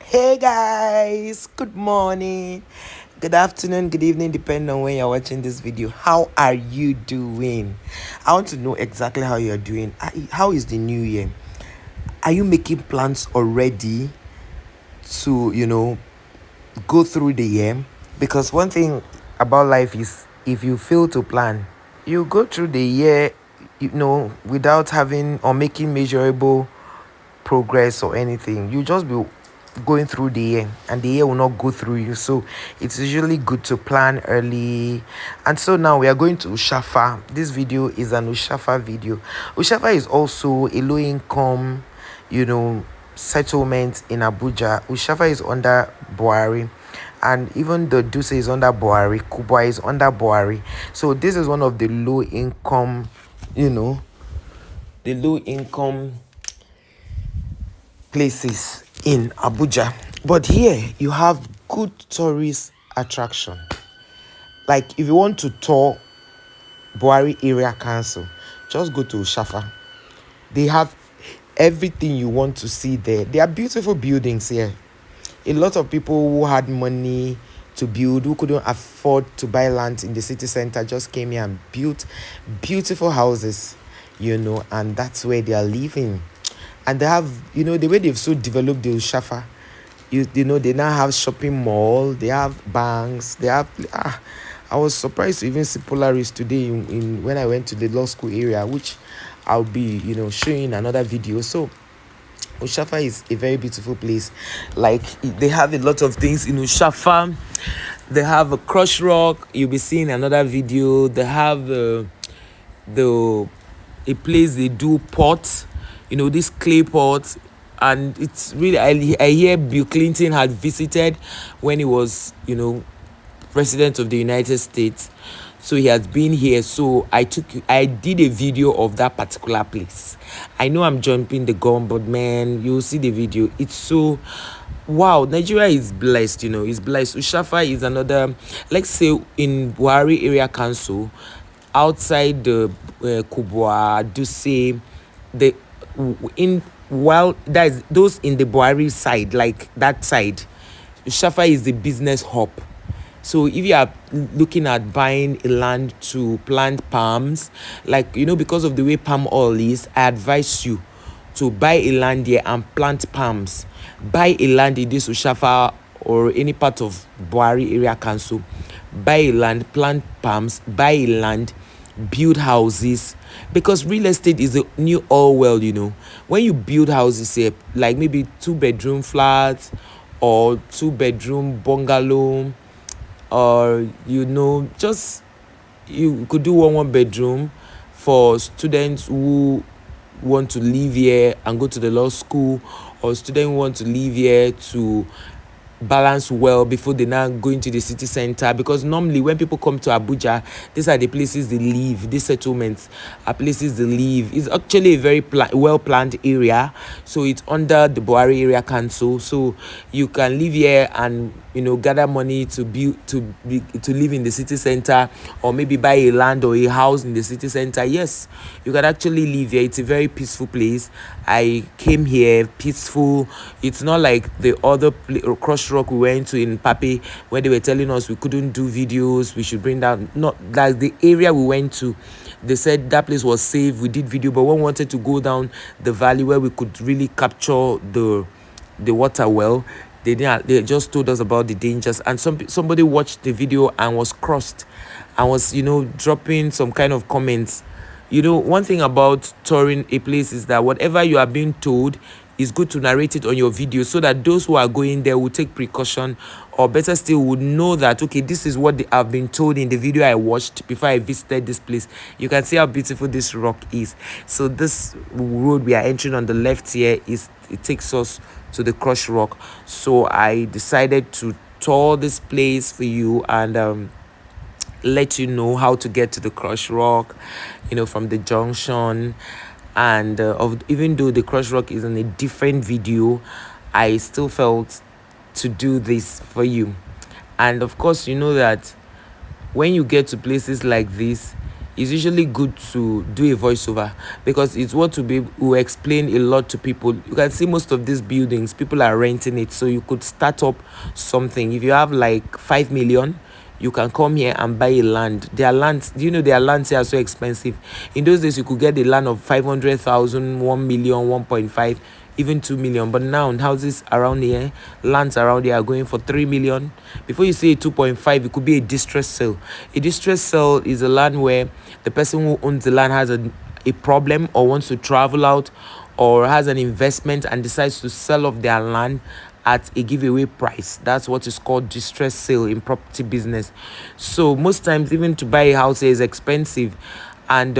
Hey guys, good morning, good afternoon, good evening, depending on when you're watching this video. How are you doing? I want to know exactly how you're doing. How is the new year? Are you making plans already to, go through the year? Because one thing about life is if you fail to plan, you go through the year, without having or making measurable progress or anything. You just be going through the year and the year will not go through you. So it's usually good to plan early. And so now we are going to USHAFA. This video is an USHAFA video. USHAFA is also a low income, settlement in Abuja. USHAFA is under Buhari. And even the Duse is under Buhari, Kubwa is under Buhari. So this is one of the low income, the low income places in Abuja. But here you have good tourist attraction. Like if you want to tour Buhari Area Council, just go to USHAFA. They have everything you want to see there. There are beautiful buildings here. A lot of people who had money to build, who couldn't afford to buy land in the city center, just came here and built beautiful houses, and that's where they are living. And they have, the way they've so developed the USHAFA, they now have shopping mall, they have banks, they have, I was surprised to even see Polaris today in when I went to the law school area, which I'll be, showing another video. So USHAFA is a very beautiful place. Like they have a lot of things in USHAFA. They have a crush rock. You'll be seeing another video. They have a place they do pots, this clay pot, and it's really I hear Bill Clinton had visited when he was president of the United States, so he has been here. So I did a video of that particular place. I know I'm jumping the gun, but man, you'll see the video. It's so wow. Nigeria is blessed, it's blessed. USHAFA is another, let's say in Buhari Area Council, outside the Kubwa, Duse, the in while that is those in the Buhari side, like that side, USHAFA is the business hub. So if you are looking at buying a land to plant palms, like because of the way palm oil is, I advise you to buy a land here and plant palms. Buy a land in this USHAFA or any part of Buhari Area Council. Buy a land, plant palms, buy a land, build houses, because real estate is a new oil well. When you build houses here, like maybe 2-bedroom flats or 2-bedroom bungalow, or just you could do one bedroom for students who want to live here and go to the law school, or students who want to live here to balance well before they now go into the city center. Because normally when people come to Abuja, these are the places they live. These settlements are places they live. It's actually a very well planned area, so it's under the Buhari Area Council. So you can live here and gather money to live in the city center, or maybe buy a land or a house in the city center. Yes, you can actually live here. It's a very peaceful place. I came here peaceful. It's not like the other crush rock we went to in Pape, where they were telling us we couldn't do videos, we should bring down. Not like the area we went to, they said that place was safe, we did video, but one wanted to go down the valley where we could really capture the water well. They just told us about the dangers, and somebody watched the video and was crossed and was dropping some kind of comments. One thing about touring a place is that whatever you are being told, it's good to narrate it on your video, so that those who are going there will take precaution, or better still would know that, okay, this is what they have been told in the video I watched before I visited this place. You can see how beautiful this rock is. So this road we are entering on the left here, it takes us to the crush rock. So I decided to tour this place for you and let you know how to get to the crush rock, from the junction. And even though the crush rock is in a different video, I still felt to do this for you. And of course, that when you get to places like this, it's usually good to do a voiceover, because it's what will explain a lot to people. You can see most of these buildings, people are renting it, so you could start up something. If you have like 5 million, you can come here and buy a land. Their lands, do you know their lands here are so expensive? In those days, you could get a land of 500,000, 1 million, 1.5, even 2 million. But now, houses around here, lands around here are going for 3 million. Before you say 2.5, it could be a distress sale. A distress sale is a land where the person who owns the land has a problem, or wants to travel out, or has an investment and decides to sell off their land at a giveaway price. That's what is called distress sale in property business. So most times, even to buy a house here is expensive, and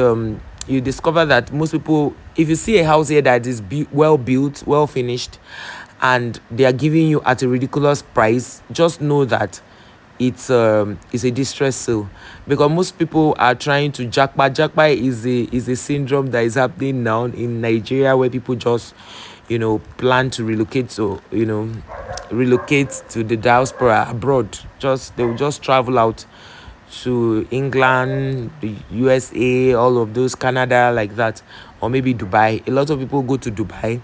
you discover that most people, if you see a house here that is well built, well finished, and they are giving you at a ridiculous price, just know that it's a distress sale, because most people are trying to jackpot. Jackpot is a syndrome that is happening now in Nigeria, where people just plan to relocate to the diaspora abroad. They will just travel out to England, the USA, all of those, Canada, like that, or maybe Dubai. A lot of people go to Dubai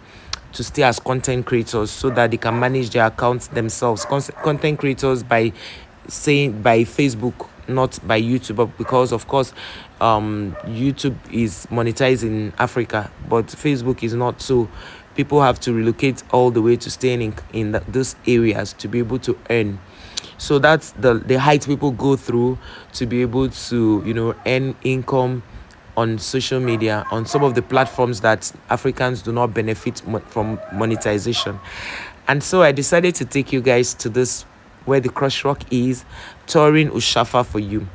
to stay as content creators, so that they can manage their accounts themselves. Content creators by Facebook, not by YouTube, because of course YouTube is monetized in Africa, but Facebook is not. So people have to relocate all the way to stay in those areas to be able to earn. So that's the height people go through to be able to earn income on social media, on some of the platforms that Africans do not benefit from monetization. And so I decided to take you guys to this, where the Crush Rock is, touring USHAFA for you.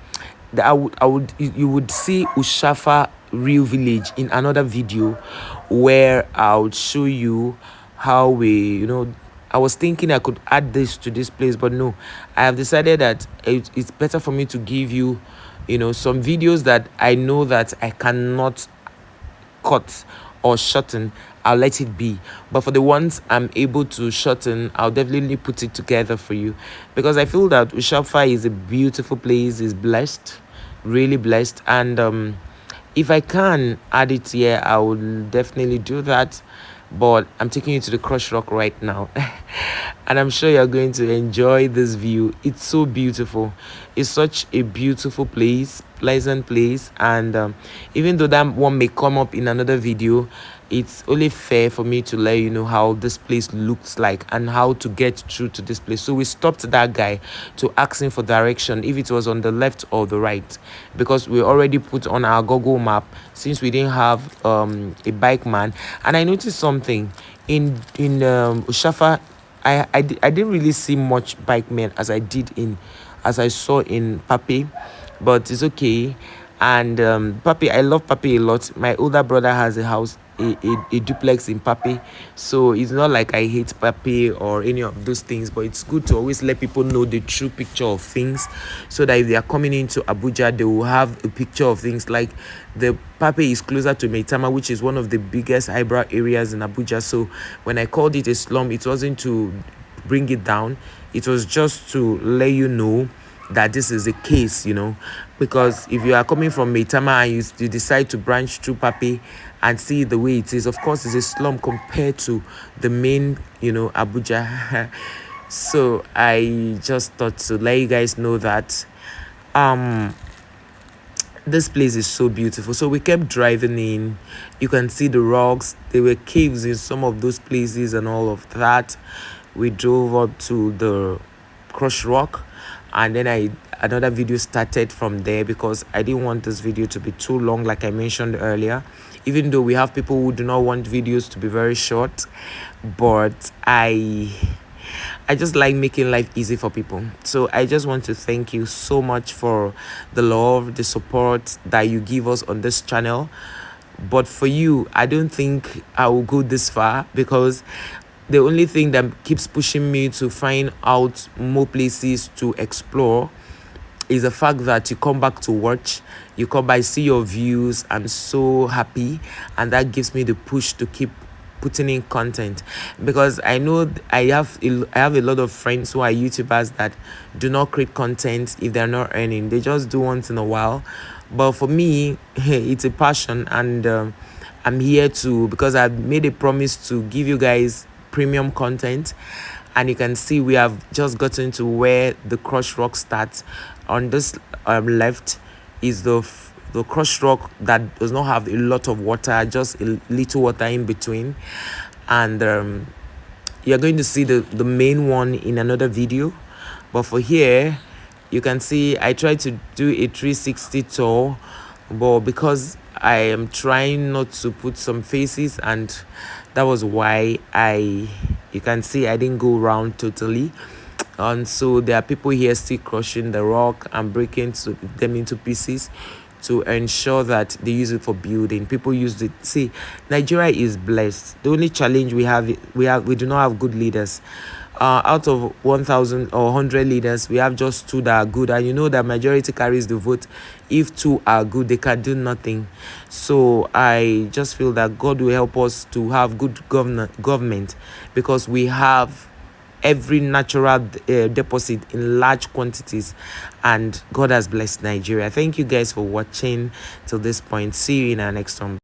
You would see USHAFA real village in another video, where I would show you how I was thinking I could add this to this place, but no, I have decided that it's better for me to give you some videos that I know that I cannot cut or shorten. I'll let it be, but for the ones I'm able to shorten, I'll definitely put it together for you, because I feel that USHAFA is a beautiful place, is blessed, really blessed, and if I can add it here, I will definitely do that. But I'm taking you to the Crush Rock right now, and I'm sure you're going to enjoy this view. It's so beautiful. It's such a beautiful place, pleasant place, and even though that one may come up in another video, it's only fair for me to let you know how this place looks like and how to get through to this place. So we stopped that guy to ask him for direction, if it was on the left or the right, because we already put on our Google map, since we didn't have a bike man. And I noticed something in USHAFA. I didn't really see much bike men as I saw in Pape, but it's okay. And Pape, I love Pape a lot. My older brother has a house, a duplex in Pape, so it's not like I hate Pape or any of those things, but it's good to always let people know the true picture of things, so that if they are coming into Abuja, they will have a picture of things. Like the Pape is closer to Maitama, which is one of the biggest highbrow areas in Abuja. So when I called it a slum, it wasn't to bring it down, it was just to let you know that this is a case, because if you are coming from Maitama and you decide to branch through Pape and see the way it is, of course it's a slum compared to the main Abuja. So I just thought to let you guys know that this place is so beautiful. So we kept driving in. You can see the rocks. There were caves in some of those places and all of that. We drove up to the Crush Rock, and then another video started from there, because I didn't want this video to be too long, like I mentioned earlier, even though we have people who do not want videos to be very short. But I just like making life easy for people. So I just want to thank you so much for the love, the support that you give us on this channel. But for you, I don't think I will go this far, because the only thing that keeps pushing me to find out more places to explore is the fact that you come back to watch, you come by, see your views. I'm so happy, and that gives me the push to keep putting in content, because I know I have a lot of friends who are YouTubers that do not create content if they're not earning. They just do once in a while, But for me, it's a passion, and I'm here to, because I've made a promise to give you guys premium content. And you can see we have just gotten to where the crushed rock starts. On this left is the crushed rock that does not have a lot of water, just a little water in between. And you're going to see the main one in another video. But for here, you can see I tried to do a 360 tour, but because I am trying not to put some faces, and that was why you can see I didn't go around totally. And so there are people here still crushing the rock and breaking them into pieces to ensure that they use it for building. People use it. See, Nigeria is blessed. The only challenge we do not have good leaders. Out of 1,000 or 100 leaders, we have just two that are good, and you know that majority carries the vote. If two are good, they can do nothing. So I just feel that God will help us to have good government, because we have every natural deposit in large quantities, and God has blessed Nigeria. Thank you guys for watching till this point. See you in our next one.